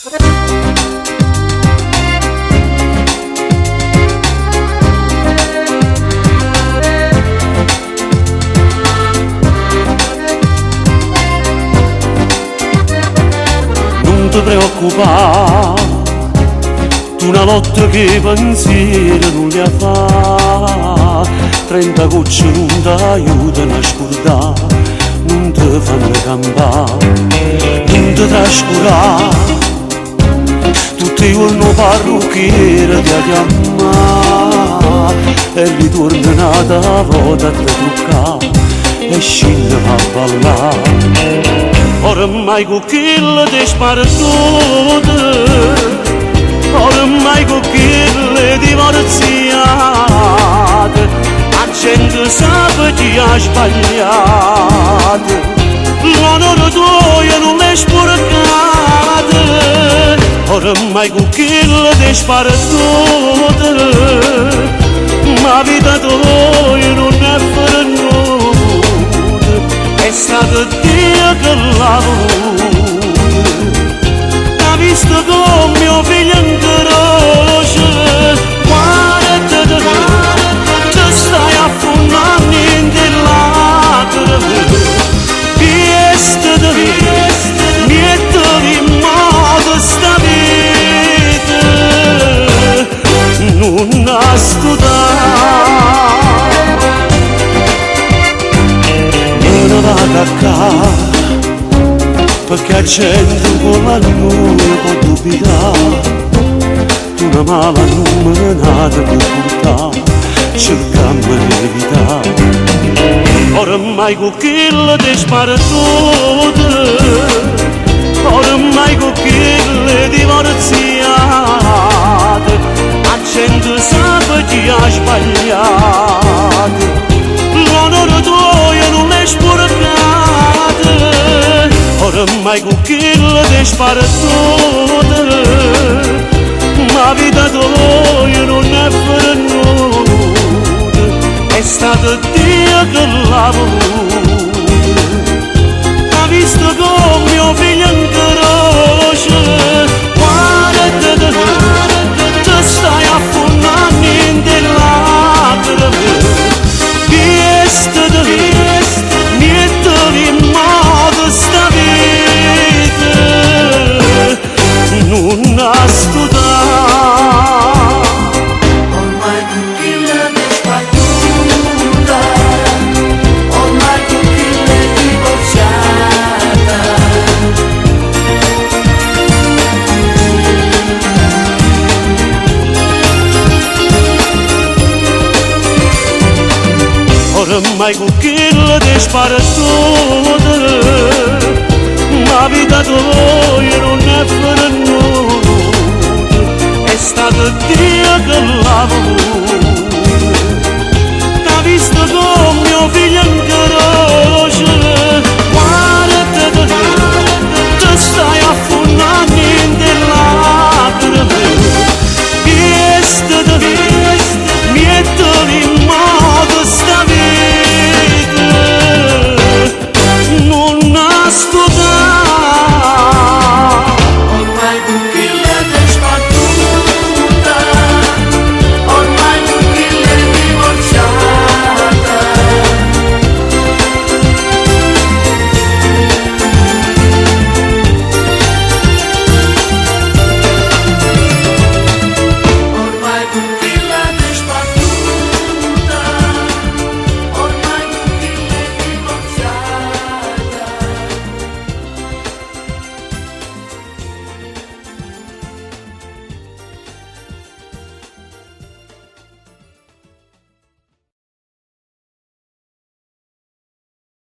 Non ti preoccupare, tu una lotta che pensiero non li fa, 30 gocce non ti aiutano a scordare, non ti fanno campare, non ti trascurare, tutti i giorni parrucchiere ti chiama e ritorna un'altra volta a te truccare e scende a ballare. Ormai con quello ti spara tutto, ormai con quelle divorziate, la gente sa chi ha sbagliato, l'onore tuo non è sporcato. Ormai con quello ti spara tutto, ma vita tua non è per nulla, è stato Dio che l'ha voluto. Ha visto come mio figlio in croce, guarda ti stai affondando in lacrime, pieste niente di modo sta vita non ha studiato. Non vado a casa perché la gente come noi può dubitare, tu una mala numenata per portare, cercando di evitare. Ormai con quello ti spara tutto, ormai con quelle divorziate, la gente sa chi ha sbagliato, l'onore tuo non è sporcato. Ormai con quello ti spara tutto, ma vita tua non è per nulla, è stato Dio che l'ha voluto. Ha visto come mio figlio in croce, guarda ti stai affondando in lacrime, pieste niente di modo sta vita non ha studiato. Ormai con chi la è sbattuta, ormai con chi l'è divorziata. Ormai con quello ti spara tutto, ma vita tua non è per nulla, è stato Dio che l'ha voluto. Ha visto come mio figlio